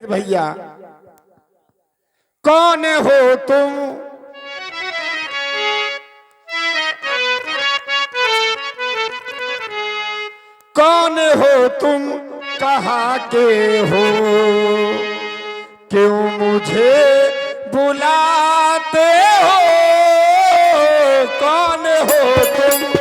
भैया कौन हो तुम? कौन हो तुम? कहाँ के हो? क्यों मुझे बुलाते हो? कौन हो तुम?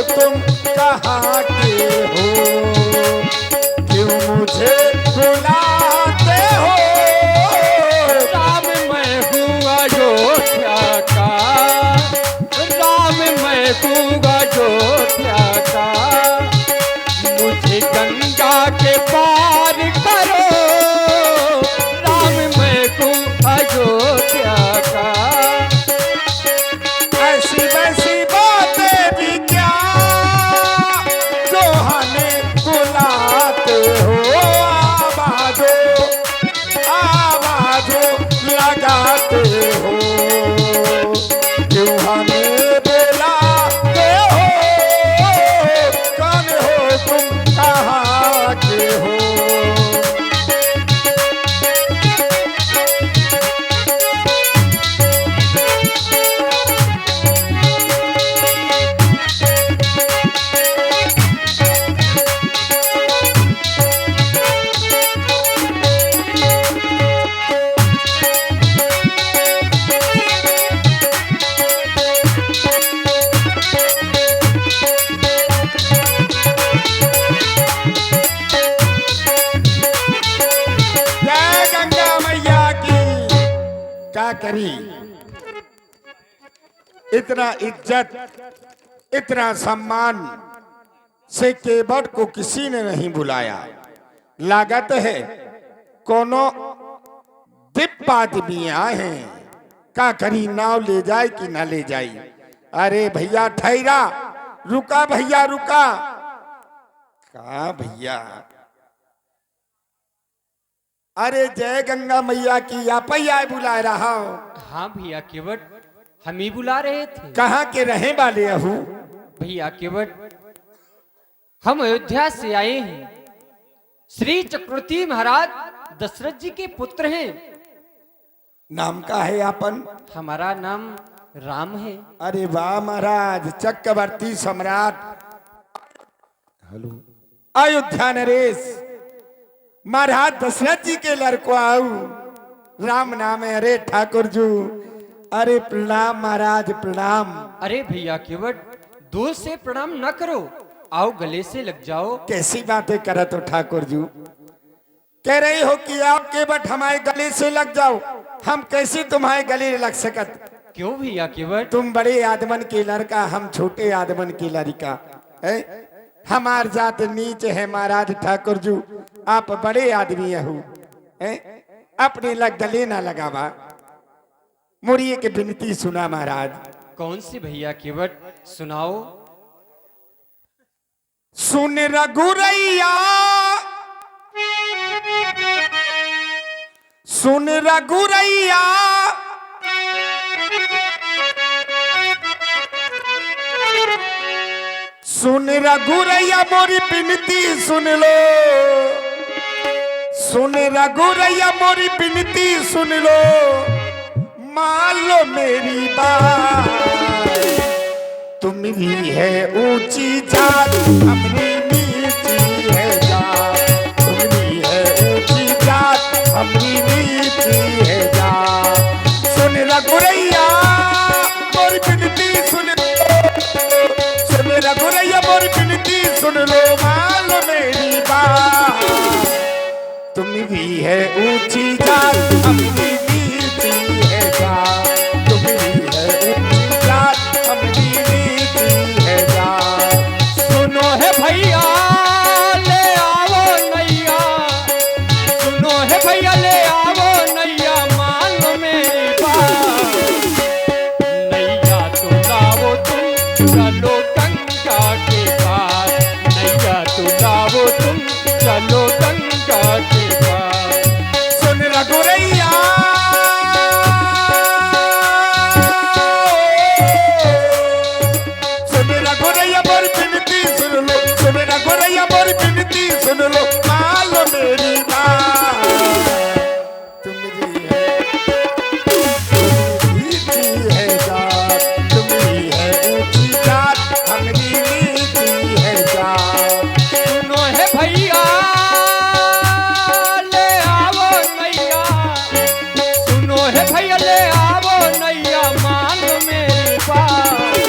तुम कहाँ के हो? क्यों मुझे बुलाते हो? राम मैं हूँ अयोध्या का, राम मैं हूँ अयोध्या का, मुझे गंगा के पार करो। राम मैं हूँ अयोध्या का। ऐसी वैसी बातें भी क्या जो हमें बुलाते हो? आवाज़ों आवाज़ों लगाते हो, क्यों हमें बुलाते हो? कौन हो तुम? कहाँ के हो? क्या करी? इतना इज्जत इतना सम्मान से केवट को किसी ने नहीं बुलाया। लागत है कोनो दिप आदमी आए हैं। क्या करी? नाव ले जाए कि ना ले जाए? अरे भैया ठहरा, रुका भैया रुका। कहा भैया? अरे जय गंगा मैया की आपैया बुला रहा हूँ। हाँ भैया केवट, हम ही बुला रहे थे। कहाँ के रहे वाले हूँ? भैया केवट, हम अयोध्या से आए हैं। श्री चक्रवर्ती महाराज दशरथ जी के पुत्र हैं। नाम का है आपन? हमारा नाम राम है। अरे वाह महाराज, चक्रवर्ती सम्राट। हेलो अयोध्या नरेश महाराज दशरथ जी के लड़को आऊ। राम नाम है। अरे ठाकुर जी, अरे प्रणाम महाराज प्रणाम। अरे भैया केवट, दूर से प्रणाम न करो, आओ गले से लग जाओ। कैसी बातें करत हो ठाकुर जी? कह रही हो कि आप केवट हमारे गले से लग जाओ। हम कैसे तुम्हारे गले लग सकत? क्यों भैया केवट? तुम बड़े आदमन के लड़का, हम छोटे आदमन की लड़का है। हमार जात नीच है महाराज ठाकुर जी, आप बड़े आदमी हो, अपने लग गले ना लगावा। मुड़िए के विनती सुना महाराज। कौन सी भैया केवट, सुनाओ। सुन रघुरैया, सुन रघुरैया, सुन रघुरैया मोरी विनती सुन लो। सुन रघुरैया मोरी विनती सुन लो। मान लो मेरी बात, तुम भी है ऊंची जात, अपनी नीची है जात। तुम भी है ऊंची जात, अपनी नीची है जात। सुन रघुरैया मोरी विनती सुन लो। सुन रघुरैया मोरी विनती सुन लो। मान लो मेरी बात, तुम भी है ऊंची जात, अपनी नीची है जात। तुम भी है ऊंची जात, अपनी नीची है जात। सुनो है भैया ले आओ नैया, सुनो है भैया ले आओ नैया, मान लो मेरी बात। सुन लो मान लो मेरी बात। तुम्हारी है जात, तुम्हारी है ऊंची जात, हमारी नीची है जात। सुनो है भैया ले आवो नैया, सुनो है भैया ले आवो नैया, मान लो मेरी बात।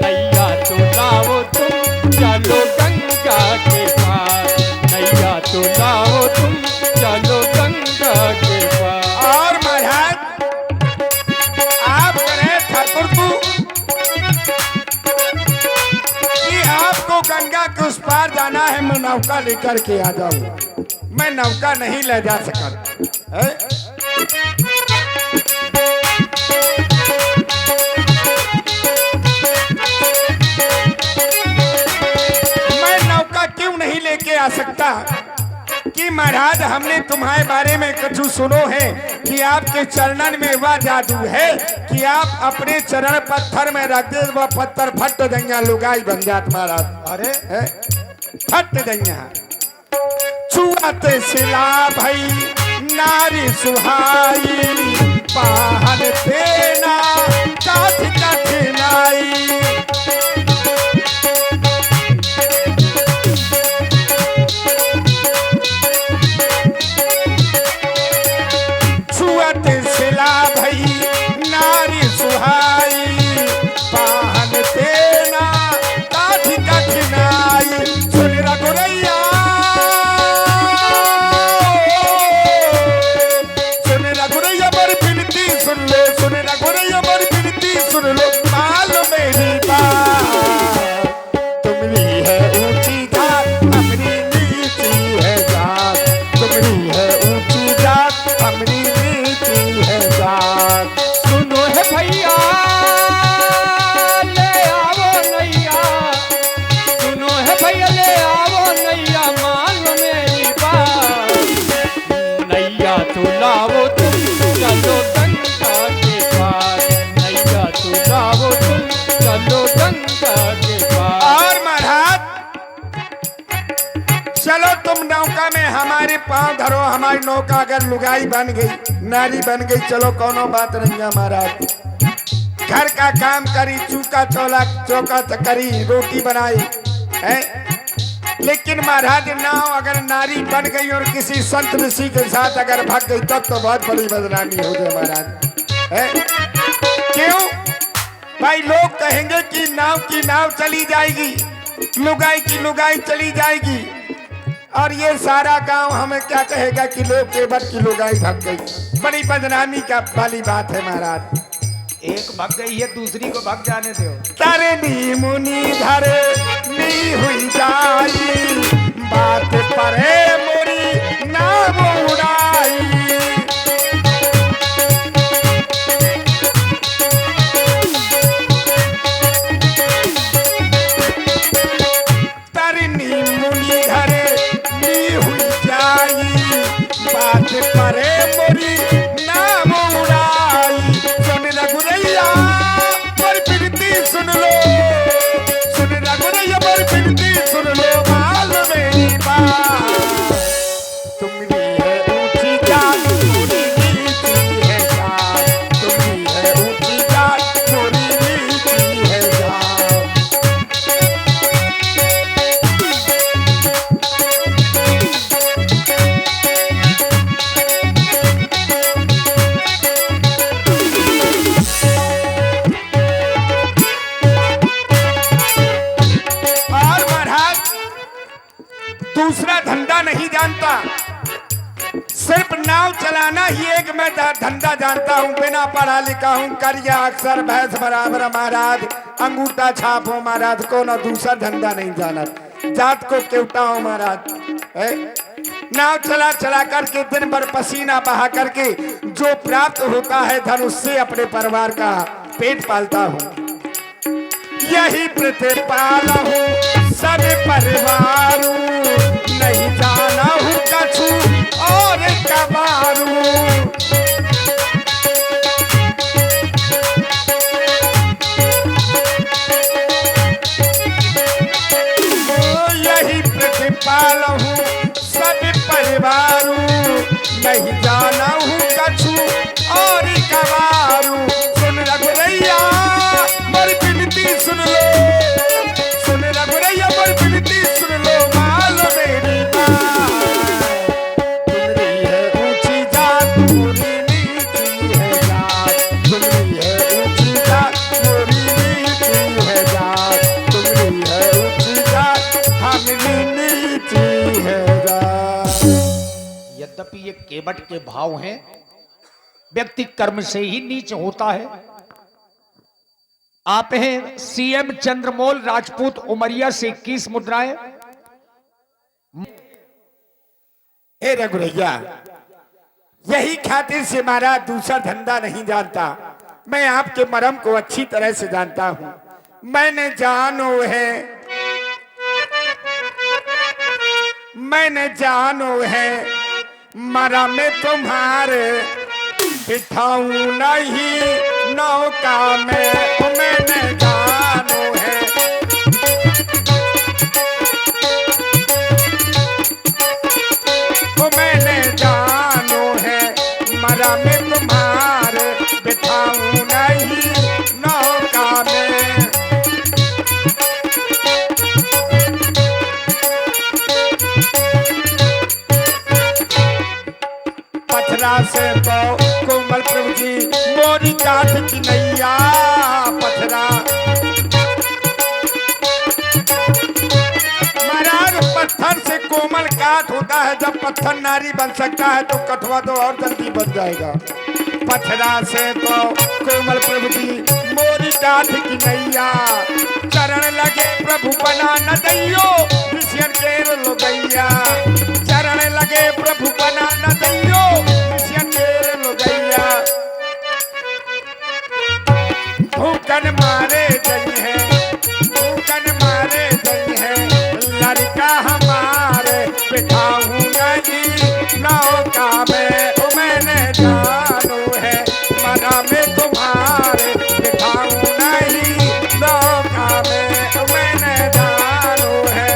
नैया तो लाओ तुम चलो गंगा के पार, नैया तो लाओ तुम चलो गंगा के पार। और महाराज आप कहे ठाकुर तू कि आपको गंगा के उस पार जाना है, मैं नौका लेकर के आ जाऊं। मैं नौका नहीं ले जा सका है? मैं नौका क्यों नहीं लेके आ सकता कि महाराज हमने तुम्हारे बारे में कुछ सुनो है कि आपके चरणन में वह जादू है कि आप अपने चरण पत्थर में रख दे, वह पत्थर फट देंगे, लुगाई बन जात महाराज। अरे फट देंगे। छुआते सिला भई नारी सुहाई, पाहन तेना काठ कठिनाई। सिला भई नारी सुहाई, पाहन तेना काठ कठिनाई। सुन रघुरैया, सुन रघुरैया बड़ी विनती सुन लो, सुन रघुरैया बड़ी विनती सुन लो, मान लो मेरी बात। तुम्हारी है ऊंची जात, हमारी नीची है जात, तुम्हारी है ऊंची जात, हमारी सुनो है भैया ले आवो नैया, सुनो है भैया ले आवो नैया, मान लो मेरी बात। नैया तो लाओ तुम चलो गंगा के पार, नैया तो लाओ तुम चलो गंगा के पार। और महाराज चलो तुम नौका में हमारे पांव धरो, हमारी नौका अगर लुगाई बन गई, नारी बन गई, चलो कोनो बात नहीं है महाराज। घर का काम करी, चूका चौला चौका करी, रोटी बनाई है, लेकिन महाराज नाव अगर नारी बन गई और किसी संत ऋषि के साथ अगर भाग गई तब तो बहुत बड़ी बदनामी हो जाए महाराज है। क्यों भाई? लोग कहेंगे कि नाव की नाव चली जाएगी, लुगाई की लुगाई चली जाएगी, और ये सारा गांव हमें क्या कहेगा कि लोग केवल की लुगाई भाग गई। बड़ी बदनामी का वाली बात है महाराज। एक भाग गई है, दूसरी को भाग जाने दो। तरनी मुनि धरे नी हुई जाई, बात परे मोरी नाम उड़ाई। तरनी मुनि धरे नी हुई जाई, बात परे मोरी नाम उड़ाई। सुन रघुरैया पर विनती सुन लो, सुन रघुरैया पर विनती सुन लो, मान लो मेरी बात। तुम्हारी है ऊंची जात, मोरी नीची है जात, तुम्हारी है ऊंची जात, मोरी नीची है जात। दूसरा धंधा नहीं जानता, सिर्फ नाव चलाना ही एक मैं धंधा जानता हूँ। बिना पढ़ा लिखा हूँ, करिया अक्सर भैंस बराबर महाराज, अंगूठा छाप हो महाराज, को ना दूसरा धंधा नहीं जाना। जात को केवटा हो महाराज है। नाव चला चला करके दिन भर पसीना बहा करके जो प्राप्त होता है धन, उससे अपने परिवार का पेट पालता हूँ। यही प्रतिपाल हूँ सब परिवार, नहीं जाना हूँ कछु और कबारू। यही प्रतिपाल केवट के भाव हैं। व्यक्ति कर्म से ही नीच होता है। आप हैं सीएम चंद्रमोल राजपूत उमरिया से 21 मुद्राएं। हे रघुरैया, यही खातिर से महाराज दूसरा धंधा नहीं जानता। मैं आपके मरम को अच्छी तरह से जानता हूं। मैंने जानो है मरा में तुम्हारे बिठाऊं नहीं नौका में। मैंने जानो है मैंने जानो है मरा में तुम्हारे बिठाऊं नहीं नौका में। पथरा से तो कोमल प्रभु जी मोरी काठ की नैया। पथरा महाराज पत्थर से कोमल काठ होता है। जब पत्थर नारी बन सकता है तो कठवा तो और जल्दी बन जाएगा। पथरा से तो कोमल प्रभु जी मोरी काठ की नैया। चरण लगे प्रभु बना न दैयो ऋषियन के लो गैया। चरण लगे प्रभु बना न दैयो ऋषियन के लो गैया। भूखन मारे गई है, भूखन मारे गई है लड़का हमारे बिठाऊं नहीं नौका में। मैंने जानो है मना में तुम्हारे बिठाऊं नहीं नौका में। मैंने जानो है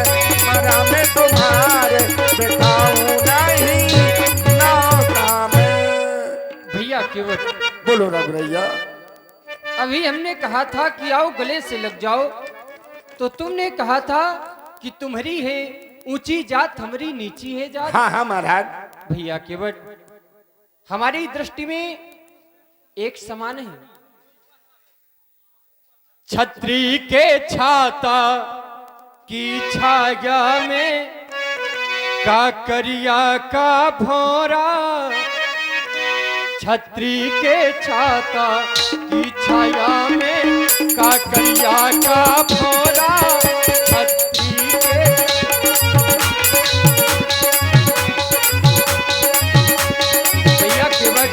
मना में तुम्हारे बिठाऊं नहीं नौका में। भैया केवट, बोलो रघुरैया। अभी हमने कहा था कि आओ गले से लग जाओ, तो तुमने कहा था कि तुम्हारी है ऊंची जात, हमारी नीची है जात। हाँ हाँ महाराज। भैया केवट, हमारी दृष्टि में एक समान है। छतरी के छाता की छाया में काकरिया का भौरा। छतरी के छाता की छाया में काकरिया का भौरा। छतरी के भैया केवट,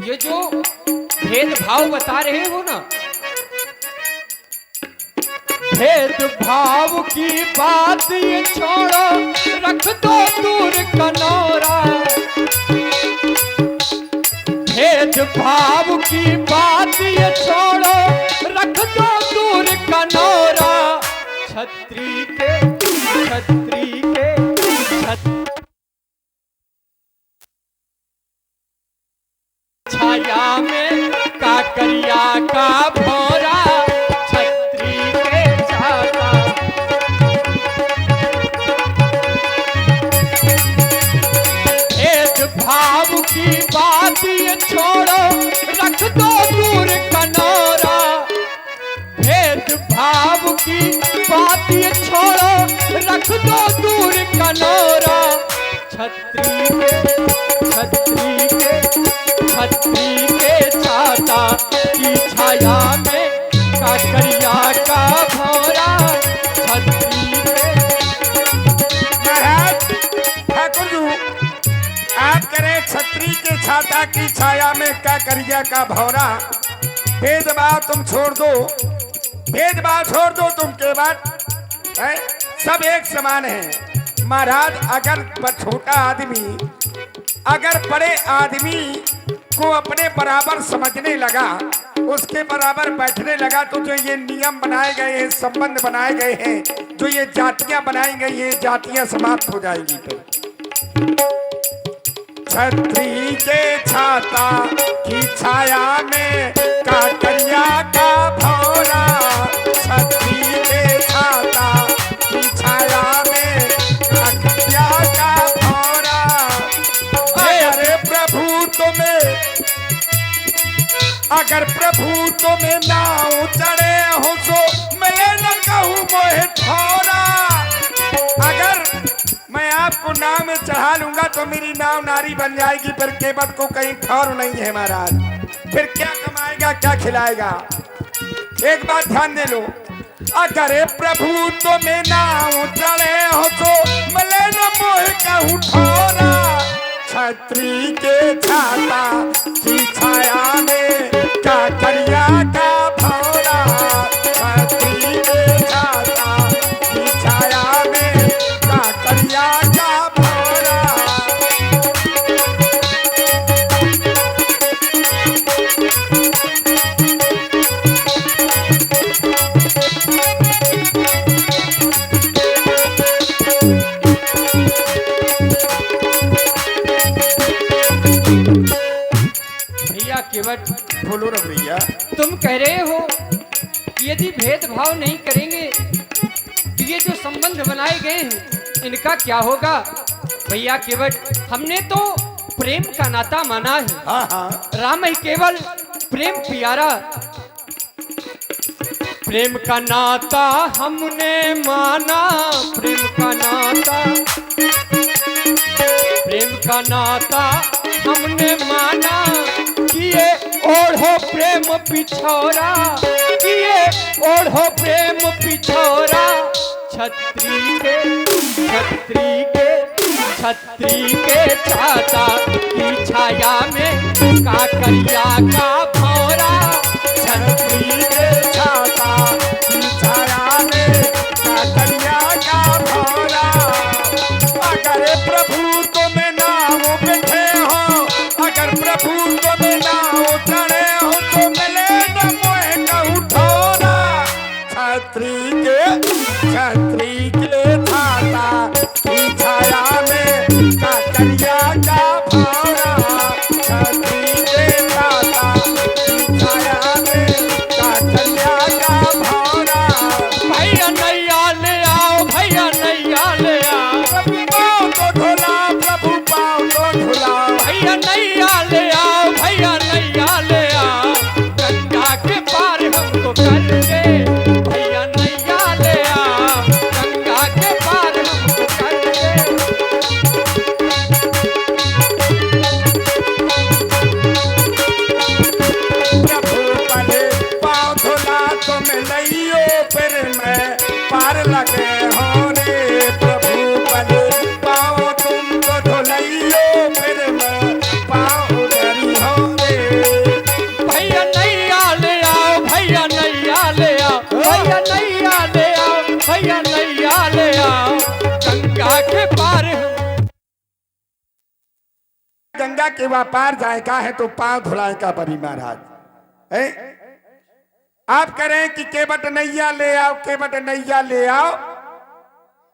ये जो भेदभाव बता रहे हो ना, भेदभाव की बात ये छोड़ो, रख दो दूर कनौरा। भेदभाव की बात ये छोड़ो, रख दो दूर कनौरा। छतरी के छाया में काकरिया का भौरा। छतरी के छाता भेदभाव की बात ये छोड़ो, रख दो दूर कनौरा। भेदभाव की बात ये छोड़ो, रख दो दूर कनौरा। छतरी के छाता की छाया में काकरिया का भौरा। छतरी महाराज ठाकुर जी, आप करें छतरी के छाता की छाया में काकरिया का भौरा। भेदभाव तुम छोड़ दो, भेदभाव छोड़ दो तुम के बाद है? सब एक समान है महाराज। अगर छोटा आदमी अगर बड़े आदमी को अपने बराबर समझने लगा, उसके बराबर बैठने लगा, तो जो ये नियम बनाए गए हैं, संबंध बनाए गए हैं, जो ये जातियां बनाई गई हैं, जातियां समाप्त हो जाएंगी। फिर छतरी के छाता की छाया में काकरिया का भौरा। छतरी के छाता की छाया में काकरिया का भौरा। अरे प्रभु तुम्हें, अगर प्रभु तुम्हें नाव चढ़े हो सो मैं न कहूँ मोहे ठौरा। अगर मैं आपको नाव में चढ़ा लूंगा तो मेरी नाव नारी बन जाएगी, फिर केवट को कहीं ठौर नहीं है महाराज, फिर क्या कमाएगा क्या खिलाएगा। एक बात ध्यान दे लो, अगर प्रभु तो में नाव चढ़े हो तो मले न मोह कहूँ ठौरा, छत्री के छाता की छाया में काकरिया का भौरा, छत्री के छाता की छाया में काकरिया का भौरा। भैया केवट, बोलो ना भैया। तुम कह रहे हो कि यदि भेदभाव नहीं करेंगे तो ये जो संबंध बनाए गए हैं इनका क्या होगा। भैया केवट, हमने तो प्रेम का नाता माना है, हाँ हाँ, राम ही केवल प्रेम प्यारा, प्रेम का नाता हमने माना, प्रेम का नाता, प्रेम का नाता हमने माना, किए ओढ़ो प्रेम पिछोरा, किए ओढ़ो प्रेम पिछोरा, छत्री के छत्री के छत्री के छाता की छाया में काकरिया का भौरा, छत्री के छाता की छाया में काकरिया का भौरा। अगर प्रभु तुम नाव बैठे हो, अगर प्रभु तुम नाव चढ़े हो तो मिले न मोह कहूँ ठौरा, छत्री के छाता की छाया में काकरिया का भौरा, छत्री के छाता की छाया में काकरिया का भौरा। भैया नैया ले आओ, भैया नैया ले आओ, प्रभु पाँव तो धुला, प्रभु पाँव तो धुला, भैया नैया ले आओ, भैया नैया ले आओ, गंगा के पार हमको कर दे, भैया नैया ले आओ, गंगा के पार हमको कर दे। प्रभु पले पाँव धुला तो मैं नैयो फिर मैं पार लगे हो रे, प्रभु पले पाँव तुम तो धुलैयो फिर मैं पाँव धरी हो रे। भैया नैया ले आओ, भैया नैया ले आओ, भैया नैया ले आओ, भैया नैया ले आओ, गंगा के पार हम। गंगा के व्यापार जाएगा है तो पांव धुलाए का बड़ी महाराज है। आप कह रहे हैं कि केवट नैया ले आओ, केवट नैया ले आओ,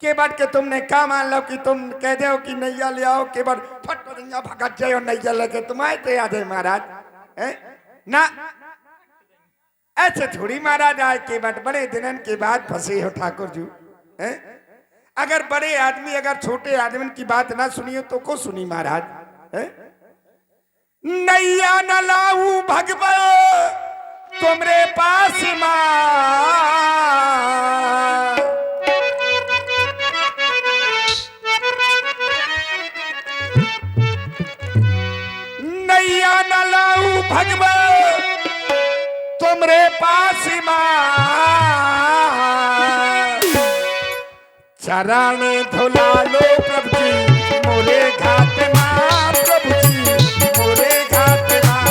केवट के तुमने क्या मान लो कि तुम कह दो कि नैया ले आओ, केवट फट नैया भगत जाओ, नैया लेके तुम्हारे तो याद है महाराज है ना, ऐसे थोड़ी महाराज आए केवट, बड़े दिनन के बाद फंसे हो ठाकुर जी है। अगर बड़े आदमी अगर छोटे आदमी की बात ना सुनियो तो को सुनी महाराज है। नैया न लाऊ भगवा तुमरे पास माँ, नैया न लाऊ भगवा तुमरे पास माँ, चरण धुला लो प्रभु जी मोरे घाट माँ, प्रभु जी मोरे घाट माँ,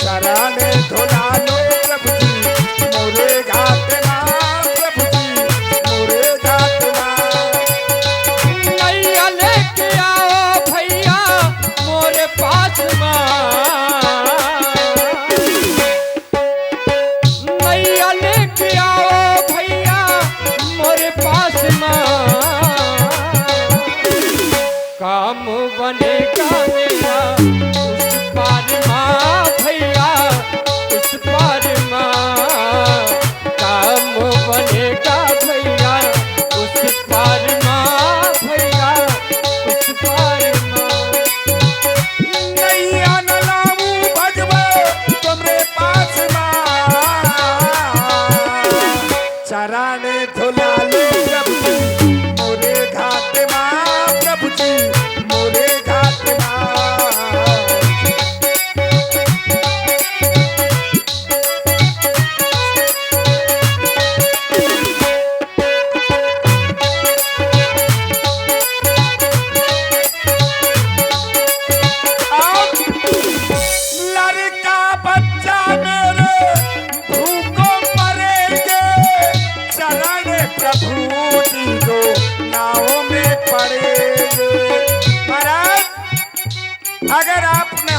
चरण धुला लो प्रभु जी मोरे घाट माँ, प्रभु जी मोरे घाट माँ। नैया लेके आओ भैया मोरे पास माँ, नैया लेके आओ भैया मोरे पास माँ,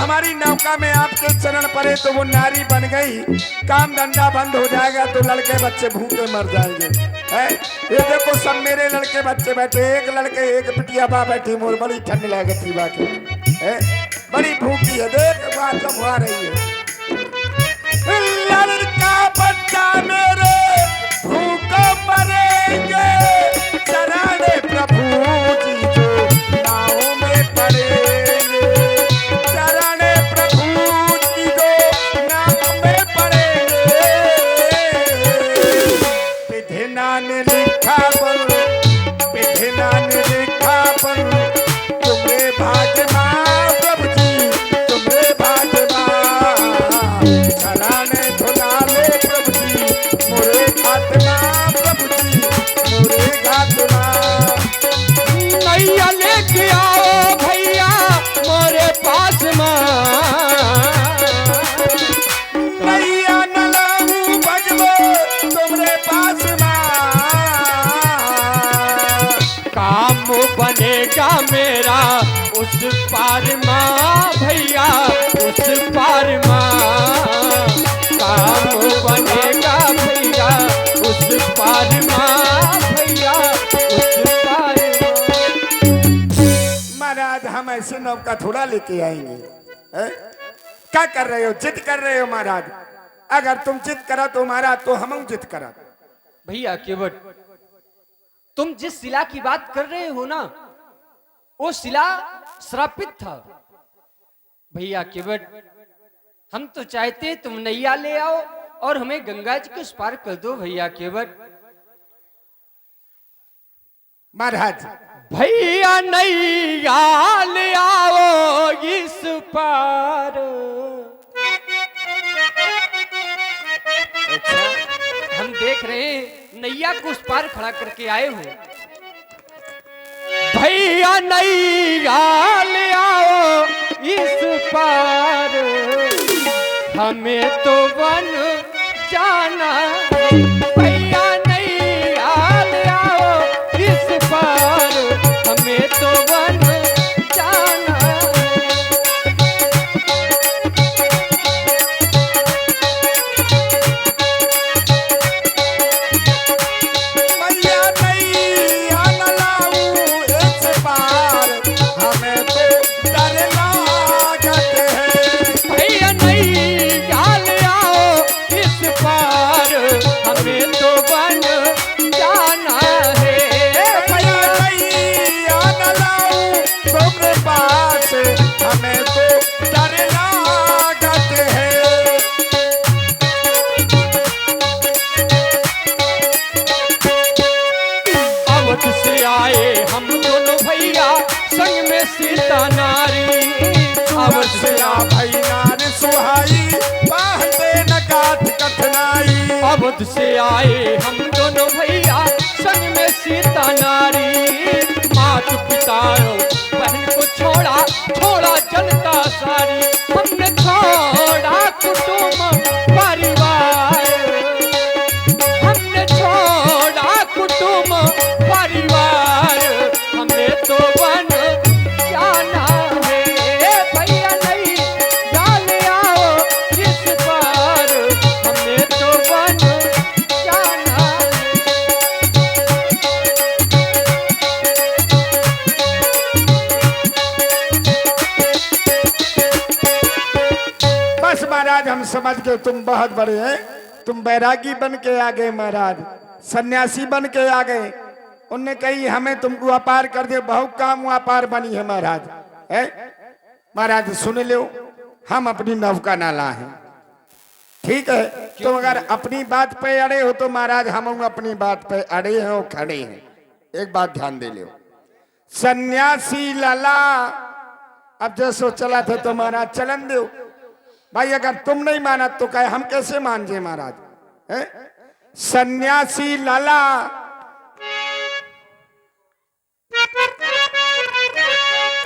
हमारी नौका में आपके चरण पड़े तो वो नारी बन गई, काम धंधा बंद हो जाएगा तो लड़के बच्चे भूखे मर जाएंगे। है ये देखो सब मेरे लड़के बच्चे बैठे, एक लड़के एक बिटिया बा बैठी, मोर बड़ी ठंड लगती बाकी है, बड़ी भूखी है, देख बात सब आ रही है। लड़का बच्चा मेरे भूखों मरेंगे, चराने प्रभु जी जो नाव में पड़ेंगे, चराने प्रभु जी जो नाव में पड़ेंगे। विधिना ने लिखा पर, विधिना ने लिखा पर, तुम्हारे भाग्य माँ प्रभु जी, तुम्हारे भाग्य माँ, चराने धुलाले प्रभु जी, मोरे खात्मा प्रभु जी, मोरे खात्मा। नैया लेके आओ भैया मोरे पास माँ, नैया न लाऊं भगवो तुम्हारे पास माँ, काम बनेगा मेरा उस पार माँ भैया, उस पार माँ, काम बनेगा भैया उस पार माँ भैया, उस पार माँ। महाराज हम ऐसे नौका थोड़ा लेके आएंगे, हैं? क्या कर रहे हो, जिद कर रहे हो महाराज, अगर तुम जिद करा तो महाराज तो हम जिद करा। भैया केवट, तुम जिस शिला की बात कर रहे हो ना, वो शिला श्रापित था। भैया केवट, हम तो चाहते तुम नैया ले आओ और हमें गंगा जी के उस पार कर दो। भैया केवट, महाराज भैया नैया ले आओ इस पार। हम देख रहे हैं नैया को उस पार खड़ा करके आए हो। भैया नैया ले आओ इस पार, हमें तो वन जाना। भैया नैया ले आओ इस पार, हमें तो वन जाना। मैया नैया न लाऊं इस पार, हमें तो डर लागत है। भैया नैया ले आओ इस पार, हमें तो वन जाना है। मैया नैया न लाऊं तुम्हारे पास, हमें तो डर लागत है। अवध से आए हम दोनों भैया, संग में सीता नारी। अवध से बरसिया भई नार सुहाई, बाहते न काट कठिनाई। अवध से आए हम दोनों भैया, संग में सीता नारी। मात पिता बहन को छोड़ा, छोड़ा जनता सारी। हमने छोड़ा कुटुंब परिवार, हमने छोड़ा कुटुंब परिवार, हमें तो वन जाना है। भैया नहीं जान आओ इस पार, हमें तो वन जाना है। बस महाराज हम समझ गए तुम बहुत बड़े हैं, तुम बैरागी बन के आ गए महाराज, सन्यासी बन के आ गए। उनने कही हमें तुमको अपार कर दे, बहुत काम अपार बनी है महाराज। है महाराज सुन लो, हम अपनी नौका ना लाए, ठीक है? तुम अगर अपनी बात पे अड़े हो तो महाराज हम अपनी बात पे अड़े हैं और खड़े हैं। एक बात ध्यान दे लो, सन्यासी लाला अब जैसो चला था तो महाराज चलन दो भाई, अगर तुम नहीं माना तो कहे हम कैसे मान जाए महाराज? है सन्यासी लाला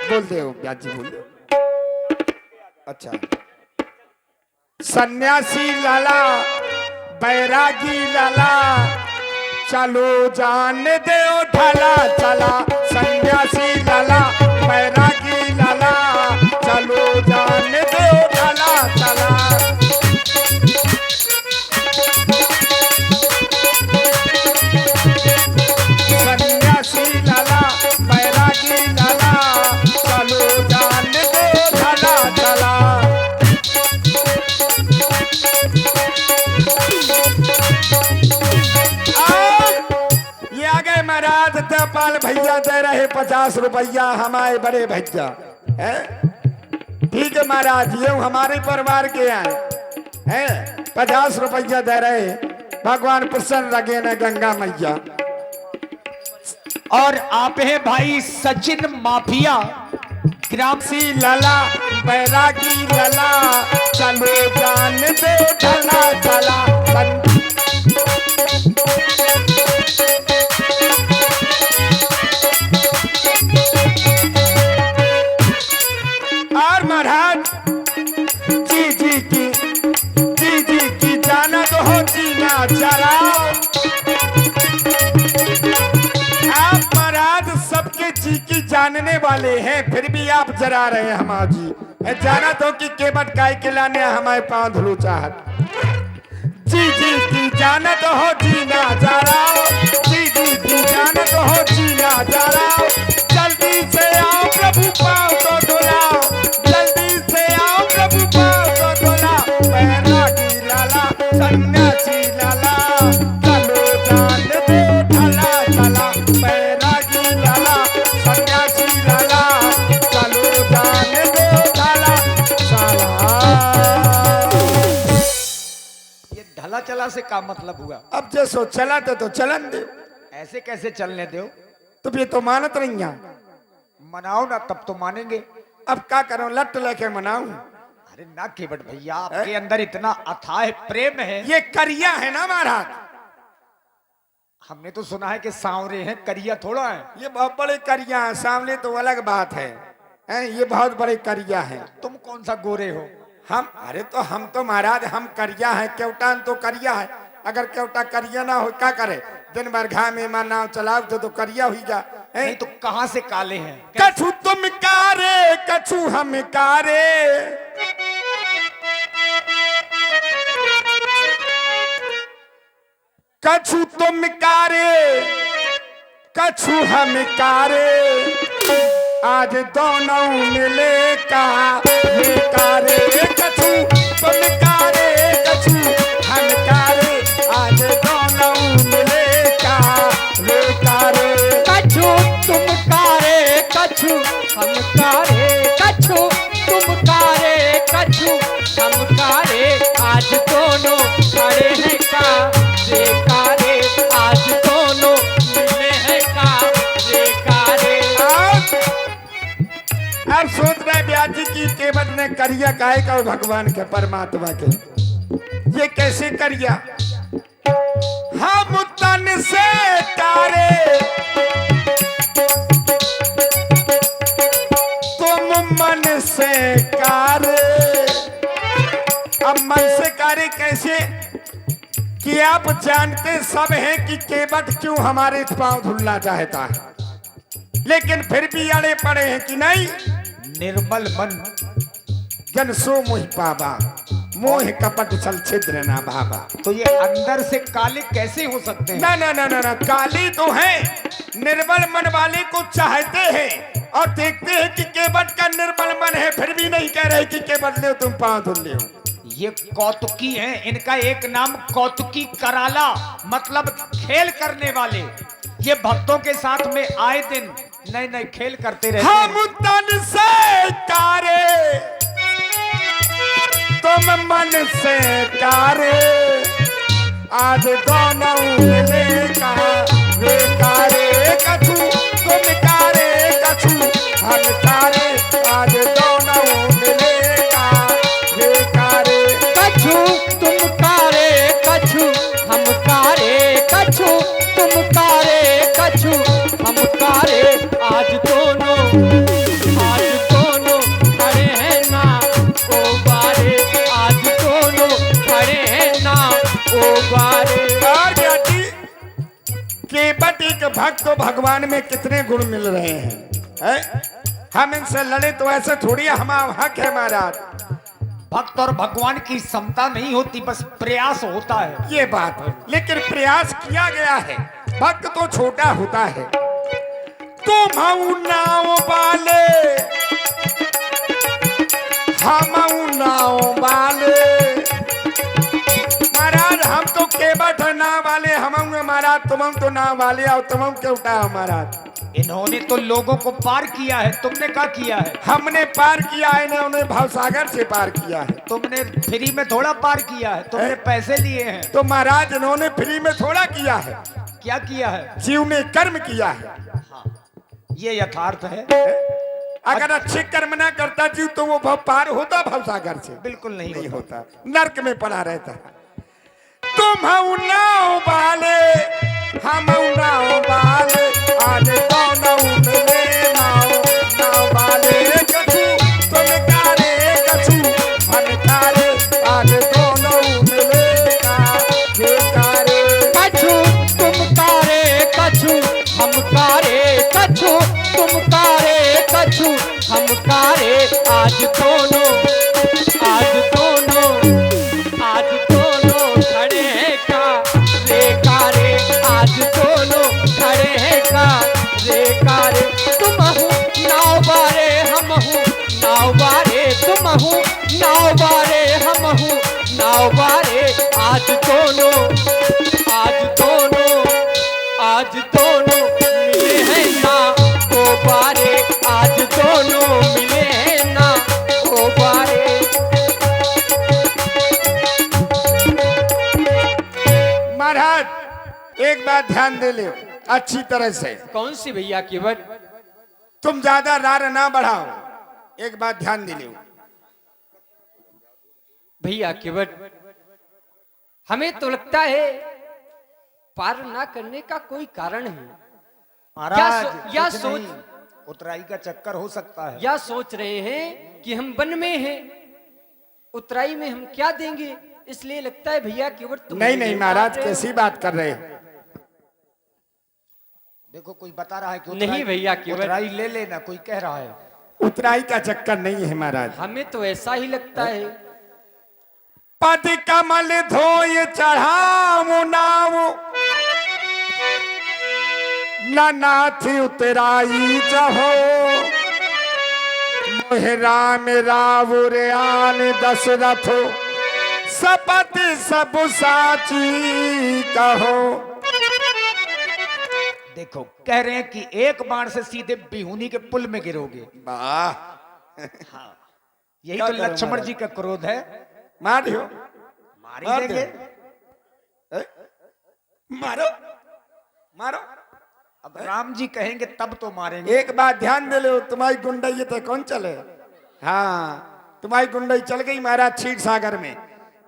बोल दे ब्याज जी, बोल दे। अच्छा, सन्यासी लाला बैरागी लाला, चलो जान दे ढाला चला। सन्यासी लाला बैरागी लाला, चलो जान दे है 50 रुपया हमारे बड़े भैया है। ठीक है महाराज, ये हमारे परिवार के आए हैं, 50 रुपया दे रहे। भगवान प्रसन्न लगे न गंगा मैया। और आप हैं भाई सचिन माफिया, ग्राम सी लला बैरागी लला, चलो जान दे ढला चला। और महाराज जी की जाना तो हो जीना जरा। आप महाराज सबके जी की जानने वाले हैं, फिर भी आप जरा रहे हैं हमारा जी। जाना तो कि केवट गाय के लाने हमारे पांव धुलू चाहत। जी की जाना तो हो जीना जरा, जी की जाना तो हो जीना जरा। जल्दी से आओ प्रभु पाँव तो धुलाओ, जल्दी से आओ प्रभु पाँव तो धुलाओ। बैरागी लाला सन्यासी लाला, चलो जान दे ढला चला। बैरागी लाला सन्यासी लाला, चलो जान दे ढला चला। ये ढला चला से का मतलब हुआ? अब जैसो चला तो चलन दे, ऐसे कैसे चलने दो? तो ये तो मानत नहीं है। मनाओ ना, तब तो मानेंगे। अब क्या करूं, लट लेके मनाऊं? अरे ना केवट भैया, आपके अंदर इतना अथाह प्रेम है। ये करिया है ना महाराज, हमने तो सुना है कि सांवरे हैं, करिया थोड़ा है। ये बहुत बड़े करिया हैं, सामने तो अलग बात है। ये बहुत बड़े करिया हैं। तुम कौन सा गोरे हो? हम अरे तो हम तो महाराज हम करिया हैं, केवटान तो करिया है। अगर केवटा करिया ना हो क्या करे, दिन भर घाम में नाव चलाओ तो करिया हुई जा। नहीं तो कहां से काले हैं? कछु तुम कारे कछु हम कारे, कछु तुम कारे कछु हम कारे। आज दोनों मिले का ये कारे, कछु तुम कारे कछु हम कारे। आज दोनों मिले का ये कारे, कछु तुम कारे कछु हम कारे, कछु तुम कारे कछु हम कारे। आज दोनों खड़े हैं का रे कारे, आज दोनों मिले हैं का रे कारे। अब सोच रहे ब्याजी की केवट ने करिया काहे का भगवान के परमात्मा के, ये कैसे करिया? हम तन से तारे तुम मन से कारे। अब मन से कारे कैसे कि आप जानते सब हैं कि केवट क्यों हमारे पांव धुलना चाहता है, लेकिन फिर भी अड़े पड़े हैं कि नहीं। निर्मल मन जन सो मोहि पावा, मोह कपट छल छिद्र ना भावा। तो ये अंदर से काले कैसे हो सकते हैं? ना ना ना ना ना, काली तो है, निर्मल मन वाले को चाहते हैं और देखते हैं कि केवट का निर्मल मन है, फिर भी नहीं कह रहे कि केवट ले तुम पांव धुल ले। ये कौतुकी हैं, इनका एक नाम कौतुकी कराला, मतलब खेल करने वाले। ये भक्तों के साथ में आए दिन नए नए खेल करते रहते हैं। हम तन से कारे तुम मन से कारे। आज दोनों मिले का वे कारे, कछु तुम कारे कछु हम कारे। आज दोनों मिले का वे कारे, कछु तुम कारे कछु हम कारे, कछु तुम कारे कछु हम कारे। आज दोनों खड़े हैं ना ओ बारे, आज दोनों खड़े हैं ना ओ बारे। और बेटी केवट एक भक्त तो भगवान में कितने गुण मिल रहे हैं? हम इनसे लड़े तो ऐसे थोड़ी हमारा हक है महाराज। भक्त और भगवान की समता नहीं होती, बस प्रयास होता है। ये बात है, लेकिन प्रयास किया गया है। भक्त तो छोटा होता है। तुम नाव वाले हम नाव वाले, महाराज हम तो केवट नाव वाले, हम महाराज तुम तो नाव वाले और तुम के उठा महाराज। इन्होंने तो लोगों को पार किया है, तुमने क्या किया है? हमने पार किया है, इन्हें उन्हें भवसागर से पार किया है। तुमने फ्री में थोड़ा पार किया है, तुमने पैसे लिए हैं। तो महाराज इन्होंने फ्री में थोड़ा किया है, क्या किया है? जीव ने कर्म किया है। ये यथार्थ है। अगर अच्छे कर्म ना करता जीव तो वो भव पार होता भवसागर से? बिल्कुल नहीं होता, नर्क में पड़ा रहता है। तुम हऊ नाव वाले, हम नाव वाले, आने तो नाव मिले नाव, नाव वाले कछु, तुम कारे कछु, मन कारे, आने तो नाव मिले का, ये कारे कछु तुम कारे कछु हम कारे कछु तुम कारे कछु हम कारे, आज दोनों खड़े हैं का रे कारे, आज दोनों खड़े हैं का रे कारे। तुम हूँ नाव बारे हम हूँ नाव बारे, तुम हूँ नाव बारे हम हूँ नाव बारे, आज दोनों मिले हैं ना ओ बारे, आज दोनों मिले हैं ना ओ बारे। महाराज एक बात ध्यान दे ले अच्छी तरह से, कौन सी भैया केवट? तुम ज्यादा रार ना बढ़ाओ, एक बात ध्यान दे लो। भैया केवट, हमें तो लगता है पार ना करने का कोई कारण है। महाराज या कुछ सोच नहीं, उतराई का चक्कर हो सकता है। या सोच रहे हैं कि हम वन में हैं, उतराई में हम क्या देंगे, इसलिए लगता है भैया केवट तुम नहीं नहीं महाराज, कैसी बात कर रहे हो? देखो कोई बता रहा है कि नहीं भैया केवट, उतराई ले लेना, कोई कह रहा है। उतराई का चक्कर नहीं है महाराज, हमें तो ऐसा ही लगता है। पद कमल धोय चढ़ाओ नाव, नाथ उतराई जहो, मोह राम रावुर आन दशरथ, सपत सब साची कहो। देखो कह रहे हैं कि एक बाण से सीधे बिहुनी के पुल में गिरोगे। वाह, यही क्या तो करूं लक्ष्मण महाराज? जी का क्रोध है। मार दियो, मार मार ही देंगे। दे। मारो मारो, अब राम जी कहेंगे तब तो मारेंगे। एक बात ध्यान दे लो, तुम्हारी गुंडई तो कौन चले? हाँ, तुम्हारी गुंडई चल गई महाराज क्षीर सागर में।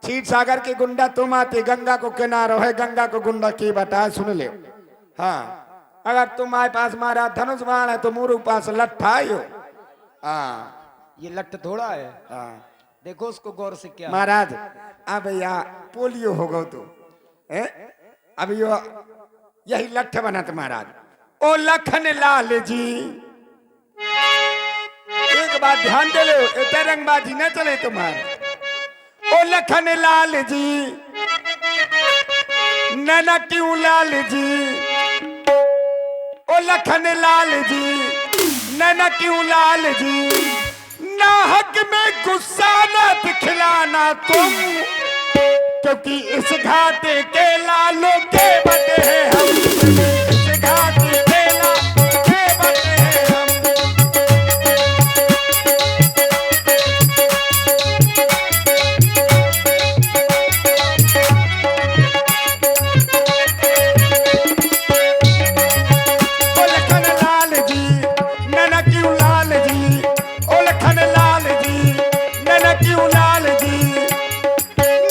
क्षीर सागर के गुंडा तुम आते, गंगा को किनारो है, गंगा को गुंडा की बता सुन ले। हाँ, अगर तुम्हारे पास महाराज धनुष बाण है तो मोरू पास लट्ठा ही हो। हाँ, ये लट्ठ थोड़ा है। हाँ देखो उसको गौर से क्या। महाराज, अब यहाँ पोलियो हो गो तो अब यो यही लट्ठ बना था महाराज। ओ लखन लाल जी, एक बात ध्यान दे लो, इतना रंगबाजी न चले तुम्हारे। ओ लखन लाल जी, नैना क्यों लाल जी, ओ लखन लाल जी, नैना क्यों लाल जी, नाहक में गुस्सा न दिखलाना तुम, क्योंकि इस घाटे के लालों के बटे हैं हम, इस घाटे के लालों के बटे हैं हम। ओ लखन लाल जी, नैना क्यों लाल जी, ओ लखन लाल जी, नैना क्यों लाल जी,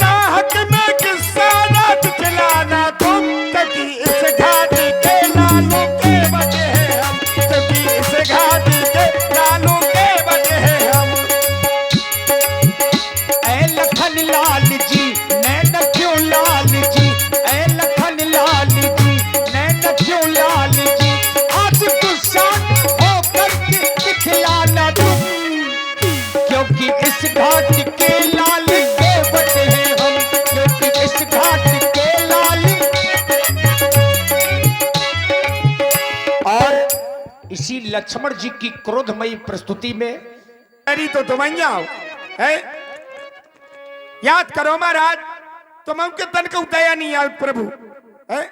नाहक में किस्सा न दिखलाना तुम, क्योंकि इस घाटी के लालों के बटे हैं हम, क्योंकि इस घाटी के लालों के बटे हैं हम। ऐ लखन लाल जी, नैना क्यों लाल जी, ऐ लखन लाल जी, नैना क्यों लाल जी, आज गुस्सा होकर के दिखलाना तुम, क्योंकि इस घाट के लाल के बटे हैं हम, क्योंकि इस घाट के लाल। और इसी लक्ष्मण जी की क्रोधमयी प्रस्तुति में अरे तो तुम आओ है, याद करो महाराज, तुम के तन को दया नहीं आओ प्रभु है।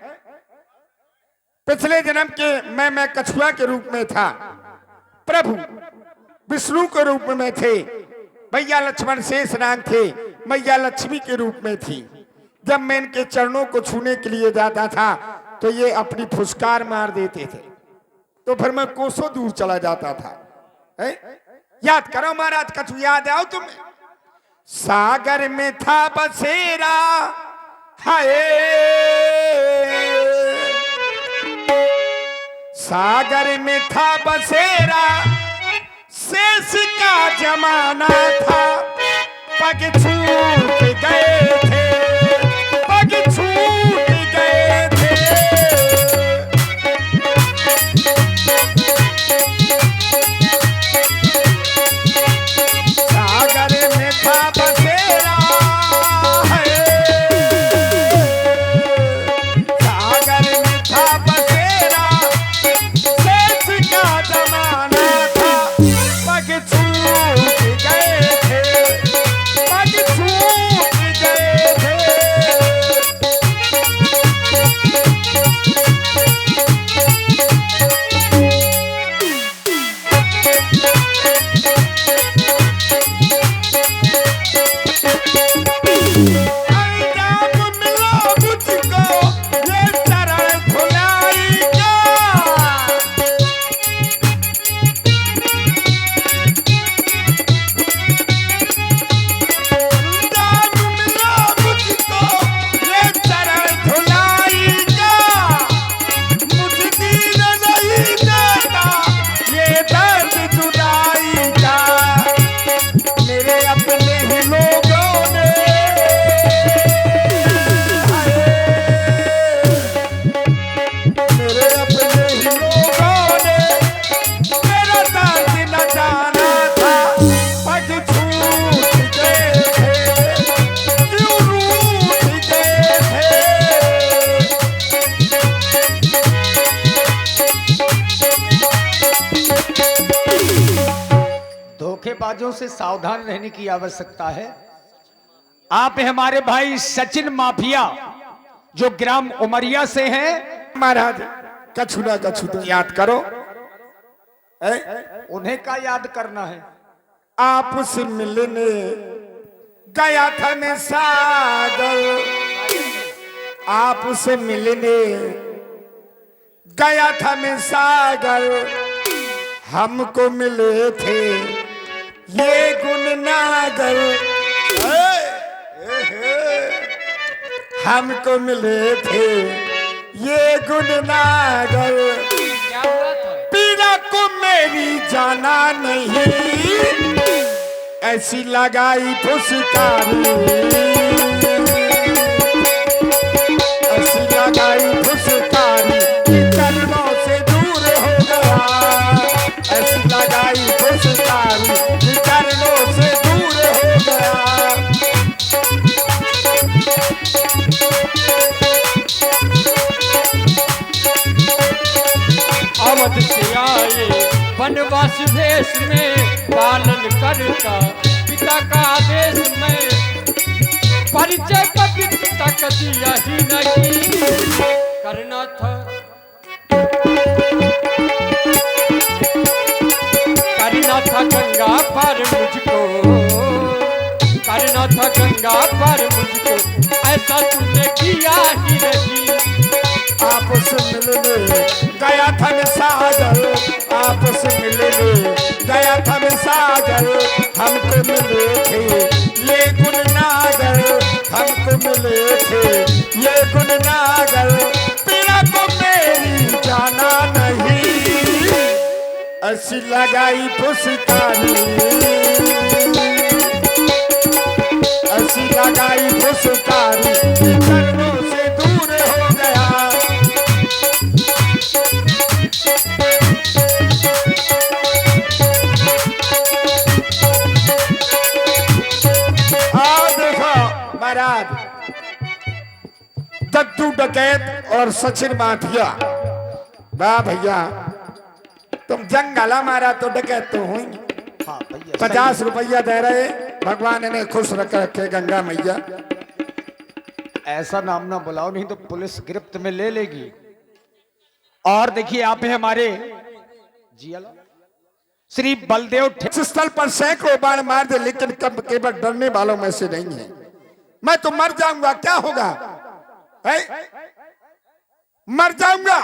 पिछले जन्म के मैं कछुआ के रूप में था, प्रभु विष्णु के रूप में थे, भैया लक्ष्मण शेष नाग थे, मैया लक्ष्मी के रूप में थी। जब मैं इनके चरणों को छूने के लिए जाता था तो ये अपनी फुसकार मार देते थे, तो फिर मैं कोसों दूर चला जाता था। है? याद करो महाराज, कछु याद आओ तुम्हें? सागर में था बसेरा, हाय सागर में था बसेरा, शेष का जमाना था, पग छूट गए थे, पग छूट गए थे। सागर में था बसेरा, सागर में था बसेरा, शेष का जमाना था, पग छूट गए थे, पग छूट गए थे। अंजाम मिला मुझको ये चरण धुलाई का, अंजाम मिला मुझको ये चरण धुलाई का, मुझ दीन नहीं देता ये दर्द जुदाई का। मेरे अपने ही लोगों ने, मेरे अपने ही लोगों ने मेरा दर्द न जाना था, पग छूट गए थे, क्यों रूठ गए थे। धोखेबाजों से सावधान रहने की आवश्यकता है। आप हमारे भाई सचिन माफिया जो ग्राम उमरिया से हैं, महाराज कछु ना कछु तो याद करो। है? उन्हें का याद करना है। आपसे मिलने गया था मैं सागर, आपसे मिलने गया था मैं सागर, हमको मिले थे ये गुणनागर, हमको मिले थे ये गुणनागर, क्या हुआ था? पीड़ा को मेरी जाना नहीं, ऐसी लगाई फुसकारी, ऐसी लगाई फुसकारी, चरणों से दूर हो गया, ऐसी लगाई फुसकारी, चरणों से दूर हो गया। अवध से आए वनवास देश में, पालन करता पिता का आदेश में, परिचय पवित्रता का दिया ही नहीं करना था, करना था गंगा पार मुझको, करना था गंगा पार मुझको, ऐसा तुमने किया ही नहीं। आपसे मिलने गया था मैं सागर, आपसे मिलने गया था मैं सागर, हमको मिले थे ये गुणनागर, हमको मिले थे ये गुणनागर, पीड़ा को मेरी जाना नहीं, ऐसी लगाई फुसकारी, ऐसी लगाई फुसकारी, चरणों से दूर हो गया। महाराज दद्दू डकैत और सचिन माफिया, वाह भैया तुम जंग गला मारा तो डकैत तो होंगे। हाँ भैया, 50 रुपया दे रहे, भगवान इन्हें खुश रख रखे गंगा मैया। ऐसा नाम ना बुलाओ नहीं तो पुलिस गिरफ्त में ले लेगी। और देखिए आप है हमारे जी अल्लाह श्री बलदेव इस स्थल पर सैकड़ों बाण मार दे, लेकिन कब केवल डरने वालों में से नहीं है। मैं तो मर जाऊंगा, क्या होगा? है? मर जाऊंगा।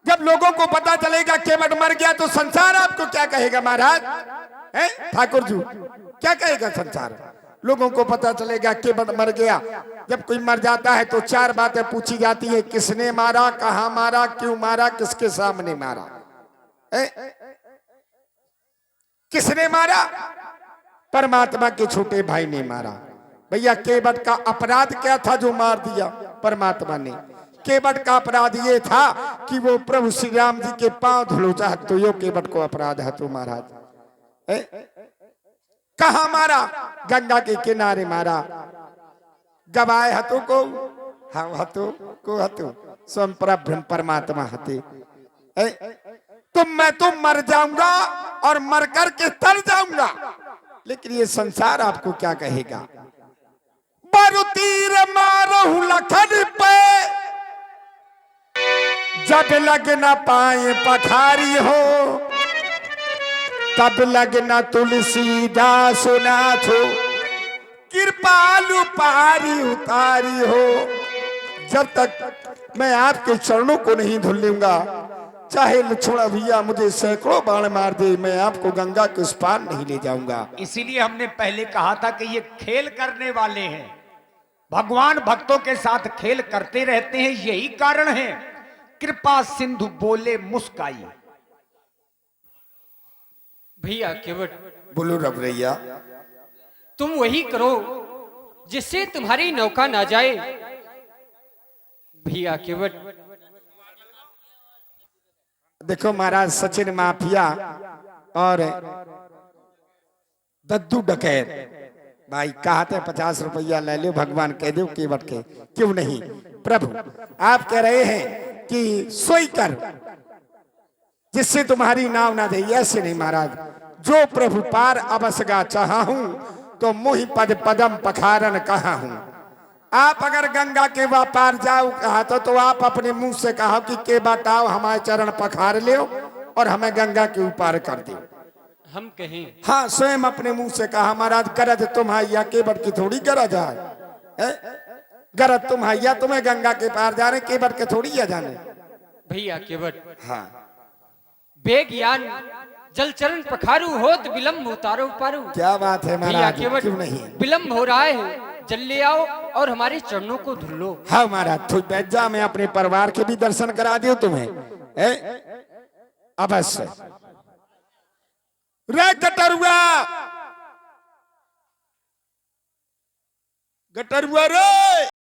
जब लोगों को पता चलेगा केवट मर गया तो संसार आपको क्या कहेगा महाराज? है ठाकुर जी, क्या कहेगा संसार? लोगों को पता चलेगा केवट मर गया। जब कोई मर जाता है तो चार बातें पूछी जाती है, किसने मारा, कहां मारा, क्यों मारा, किसके सामने मारा। किसने मारा? परमात्मा के छोटे भाई ने मारा। भैया केवट का अपराध क्या था जो मार दिया परमात्मा ने? केवट का अपराध ये था कि वो प्रभु श्री राम जी के पांव धुलो चाहत, तो यो केवट को अपराध है तो महाराज। कहा मारा? गंगा के किनारे मारा। गवाए हतु को, हम हतु को हतु स्वयं ब्रह्म परमात्मा हते। मैं तो मर जाऊंगा और मर करके तर जाऊंगा, लेकिन ये संसार आपको क्या कहेगा? बारू तीर मारू लखन पे, जब लग न पाए पठारी हो, तब लग न तुलसीदास नाथ हो, कृपालु पारी उतारी हो। जब तक मैं आपके चरणों को नहीं धुल लूंगा, चाहे लक्ष्मण भैया मुझे सैकड़ों बाण मार दे, मैं आपको गंगा के उस पार नहीं ले जाऊंगा। इसीलिए हमने पहले कहा था कि ये खेल करने वाले हैं, भगवान भक्तों के साथ खेल करते रहते हैं, यही कारण है। कृपा सिंधु बोले मुस्काई। भैया केवट, बोलो रबरैया, तुम वही करो जिससे तुम्हारी नौका ना जाए। भैया केवट, देखो महाराज, सचिन माफिया और दद्दू डकैत भाई कहते 50 रुपया ले लो, भगवान कह दो केवट के, क्यों नहीं? प्रभु आप कह रहे हैं कि सोई कर जिससे तुम्हारी नाव ना दे, ऐसे नहीं महाराज। जो प्रभु पार अवसगा चाहा हूं, तो मुहि पद पदम पखारन कहा हूं। आप अगर गंगा के पार जाओ कहा तो आप अपने मुंह से कहा कि के बताओ हमारे चरण पखार ले और हमें गंगा के ऊपर कर दो। हम कहें? हाँ, स्वयं अपने मुंह से कहा महाराज, गरज तुम हैया केवट की थोड़ी गरज है। गरज तुम हैया, तुम्हें गंगा के पार जाने, केवट के थोड़ी है जाने। भैया केवट, हाँ, बेज्ञान जल चरण पखारू होत विलंब उतारो पारू। क्या बात है भैया महाराज, केवट, क्यों नहीं? विलंब हो रहा है, जल ले आओ और हमारे चरणों को धुल लो। हाँ महाराज, तो बैठ जा, मैं अपने परिवार के भी दर्शन करा दियो तुम्हें। अवश्य। रे गटरुआ, गटरुआ रे,